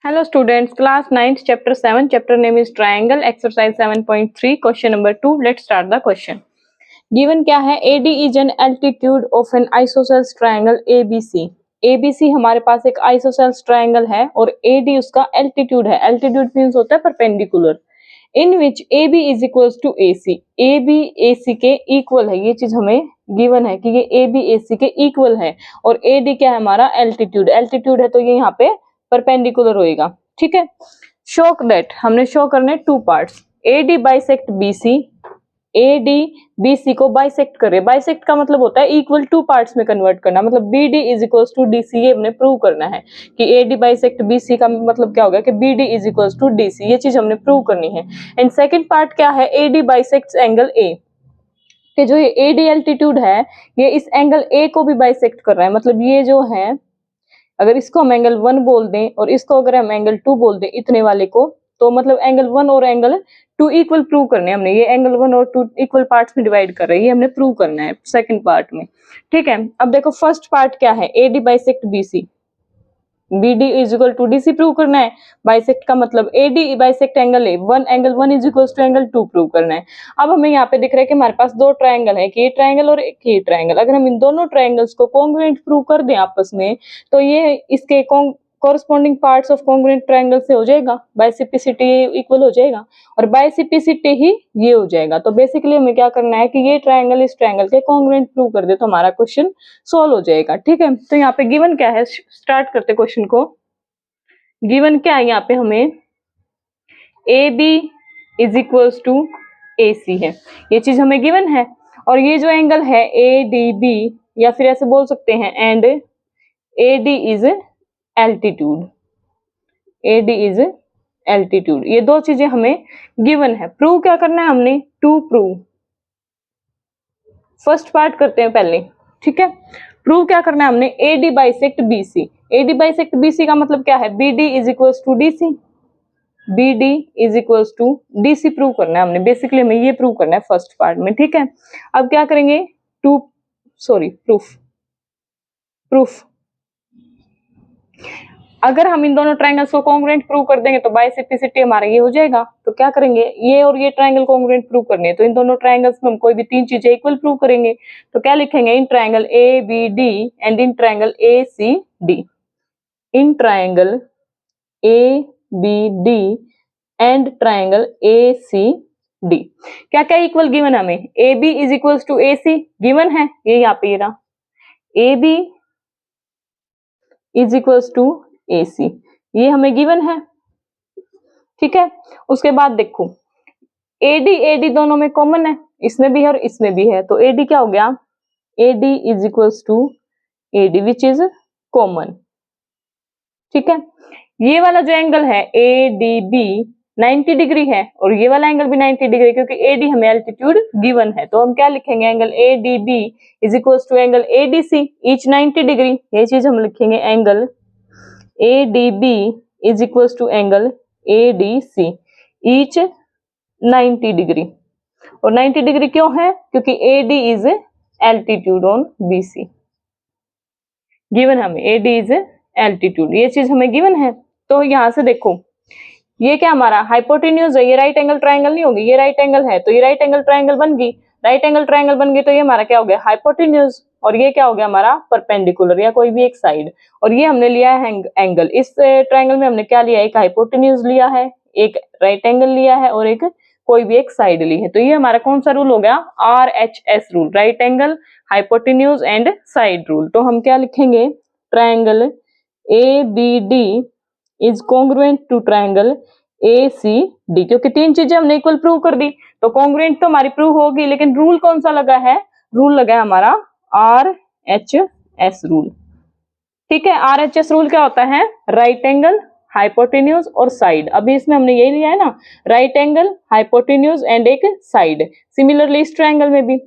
Hello students, class 9th chapter 7, chapter name is triangle, exercise 7.3, question number 2. Let's start the question. Given क्या है, AD is an altitude of an isosceles triangle ABC. ABC हमारे पास एक isosceles triangle है और AD उसका altitude है. Altitude means होता है perpendicular. In which AB is equals to AC. AB AC के equal है, ये चीज हमें given है कि ये AB AC के equal है और AD क्या है हमारा altitude. Altitude है तो ये यहाँ पे परपेंडिकुलर होएगा. ठीक है. शो दैट हमने शो करने two parts. AD bisect BC. AD BC को बाइसेक्ट करे. बाइसेक्ट का मतलब होता है इक्वल टू पार्ट्स में कन्वर्ट करना. मतलब BD is equals to DC. ये हमने प्रूव करना है कि AD बाइसेक्ट BC का मतलब क्या होगा कि BD is equals to DC. ये चीज हमने प्रूव करनी है. एंड सेकंड पार्ट क्या है, AD बाइसेक्ट्स एंगल A. कि जो ये AD एल्टीट्यूड है ये इस एंगल A को भी बाइसेक्ट कर रहा है. मतलब ये जो है, अगर इसको हम एंगल 1 बोल दें और इसको अगर हम एंगल 2 बोल दें, इतने वाले को, तो मतलब एंगल 1 और एंगल 2 इक्वल प्रूव करने हमने. ये एंगल 1 और 2 इक्वल पार्ट्स में डिवाइड कर रहे हैं, ये हमने प्रूव करना है सेकंड पार्ट में. ठीक है. अब देखो फर्स्ट पार्ट क्या है, AD bisect BC. BD is equal to DC prove करना है. बाइसेक्ट का मतलब AD bisect angle A. Angle 1 is equal to angle 2 prove करना है. अब हमें यहाँ पे दिख रहा है कि हमारे पास दो ट्रायंगल है, कि ये ट्रायंगल और एक ये ट्रायंगल. अगर हम इन दोनों ट्रायंगल्स को कॉन्ग्रुएंट प्रूव कर दें आपस में, तो ये इसके corresponding parts of congruent triangle से हो जाएगा. बाइसिपिसिटी इक्वल हो जाएगा और बाइसिपिसिटी ही ये हो जाएगा. तो बेसिकली हमें क्या करना है कि ये ट्रायंगल इस ट्रायंगल के कॉन्ग्रुएंट प्रूव कर दे तो हमारा क्वेश्चन सोल्व हो जाएगा. ठीक है. तो यहाँ पे गिवन क्या है, स्टार्ट करते क्वेश्चन को. गिवन क्या है यहाँ पे हमें, AB is equals to AC है. ये चीज हमें गिवन है. और ये जो एंगल है ADB, या फिर ऐसे बोल सकते हैं and AD is altitude. AD is altitude. ये दो चीजें हमें गिवन है. प्रूव क्या करना है हमने, टू प्रूव. फर्स्ट पार्ट करते हैं पहले. ठीक है. प्रूव क्या करना है हमने, AD bisect BC. AD bisect BC का मतलब क्या है, BD is equals to DC. BD is equals to DC prove करना है हमने. बेसिकली हमें ये प्रूव करना है फर्स्ट पार्ट में. ठीक है. अब क्या करेंगे, प्रूफ. अगर हम इन दोनों ट्रायंगल्स को कॉन्ग्रुएंट प्रूव कर देंगे तो बाइसिपिसिटी हमारा ये हो जाएगा. तो क्या करेंगे, ये और ये ट्रायंगल कॉन्ग्रुएंट प्रूव करने हैं तो इन दोनों ट्रायंगल्स में हम कोई भी तीन चीजें इक्वल प्रूव करेंगे. तो क्या लिखेंगे, in triangle ABD and in triangle ACD. In triangle ABD and triangle ACD. क्या क्या इक्वल गिवन हमें, AB is equals to AC given है, ये यहाँ पे रहा. AB is equals to AC, ये हमें गिवन है. ठीक है. उसके बाद देखो AD दोनों में कॉमन है, इसमें भी है और इसमें भी है. तो AD क्या हो गया, AD is equals to AD which is common. ठीक है. ये वाला जो एंगल है ADB 90 डिग्री है और ये वाला एंगल भी 90 डिग्री, क्योंकि AD हमें एल्टीट्यूड गिवन है. तो हम क्या लिखेंगे, angle ADB is equals to angle ADC each 90 degree. ये चीज हम लिखेंगे, angle ADB is equals to angle ADC each 90 degree. और 90 डिग्री क्यों है, क्योंकि AD is altitude on BC. Given हमें AD इज एल्टीट्यूड, ये चीज हमें गिवन है. तो यहां से देखो ये क्या हमारा हाइपोटेन्यूज है, ये राइट एंगल ट्रायंगल नहीं होगी, ये राइट एंगल है तो ये राइट एंगल ट्रायंगल बन गई. राइट एंगल ट्रायंगल बन गई तो ये हमारा क्या हो गया, हाइपोटेन्यूज. और ये क्या हो गया हमारा, परपेंडिकुलर या कोई भी एक साइड. और ये हमने लिया है एंगल. इस ट्रायंगल में हमने क्या लिया, एक हाइपोटेन्यूज लिया है, एक राइट एंगल लिया है और एक कोई भी एक साइड ली है. तो ये हमारा कौन सा रूल हो गया, RHS rule, right angle hypotenuse and side rule. तो हम क्या लिखेंगे, triangle ABD is congruent to triangle ACD. क्योंकि तीन चीजें हमने इक्वल प्रूव कर दी तो कॉन्ग्रुएंट तो हमारी प्रूव होगी, लेकिन रूल कौन सा लगा है, रूल लगा है हमारा RHS रूल. ठीक है. RHS रूल क्या होता है, राइट एंगल हाइपोटेन्यूज और साइड. अभी इसमें हमने यही लिया है ना, राइट एंगल हाइपोटेन्यूज एंड एक साइड. सिमिलरली इस ट्रायंगल में भी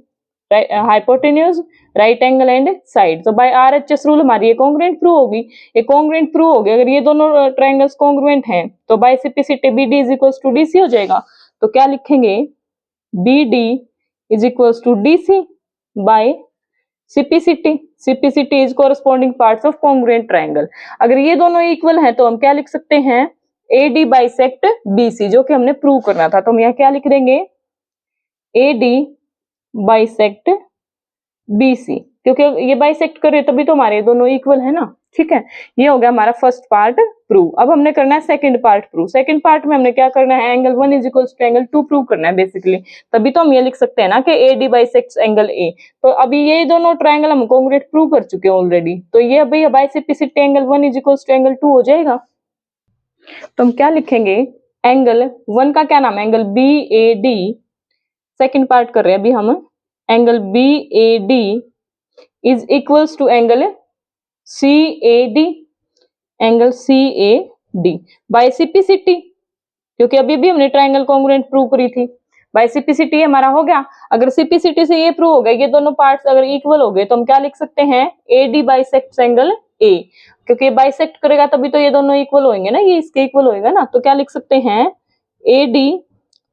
hypotenuse right angle and side. तो बाय RHS रूल हमारी ये कॉन्ग्रुएंट प्रूव होगी. ये कॉन्ग्रुएंट प्रूव होगी अगर ये दोनों ट्रायंगल्स कॉन्ग्रुएंट हैं तो by CPCT BD is equals to DC हो जाएगा. तो क्या लिखेंगे, BD is equals to DC by CPCT, CPCT is corresponding parts of congruent triangle। अगर ये दोनों इक्वल हैं तो हम क्या लिख सकते हैं, AD बाइसेक्ट BC, जो कि हमने प्रूव करना था। तो हम यहाँ क्या लिख देंगे, AD बाइसेक्ट BC, क्योंकि ये बाइसेक्ट कर रहे तभी तो हमारे दोनों इक्वल है ना। ठीक है, ये हो गया हमारा फर्स्ट पार्ट प्रूव। अब हमने करना है second part prove. Second part में हमने क्या करना है, angle 1 is equal to angle 2 prove करना है बेसिकली। तभी तो हम ये लिख सकते हैं ना कि AD बाइसेक्ट्स एंगल A। तो अभी ये दोनों ट्रायंगल हम कॉन्ग्रुएंट प्रूव कर चुके हैं ऑलरेडी, तो ये अभी by CPCT angle 1 is equal to angle 2 हो जाएगा। तो हम क्या लिखेंगे, एंगल 1 का क्या नाम है, एंगल BAD। सेकंड पार्ट कर रहे हैं अभी हम, angle BAD is equals to angle CAD, angle CAD by CPCT, क्योंकि अभी भी हमने ट्रायंगल कॉन्ग्रुएंट प्रूव करी थी। बाय CPCT हमारा हो गया। अगर CPCT से ये प्रूव हो गया, ये दोनों पार्ट्स अगर इक्वल हो गए, तो हम क्या लिख सकते हैं, AD बाइसेक्ट्स एंगल A, क्योंकि बाइसेक्ट करेगा तभी तो ये दोनों इक्वल होंगे ना, ये इसके इक्वल होएगा ना। तो क्या लिख सकते हैं, AD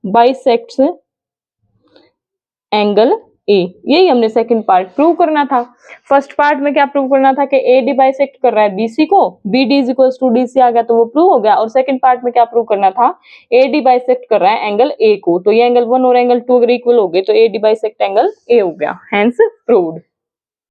बाइसेक्ट्स एंगल A। यही हमने सेकंड पार्ट प्रूव करना था। फर्स्ट पार्ट में क्या प्रूव करना था कि AD बाइसेक्ट कर रहा है BC को, BD is equals to DC आ गया तो वो प्रूव हो गया। और सेकंड पार्ट में क्या प्रूव करना था, AD बाइसेक्ट कर रहा है एंगल A को। तो ये एंगल 1 और एंगल 2 अगर इक्वल हो गए तो AD बाइसेक्ट एंगल A हो गया, हेंस प्रूव्ड।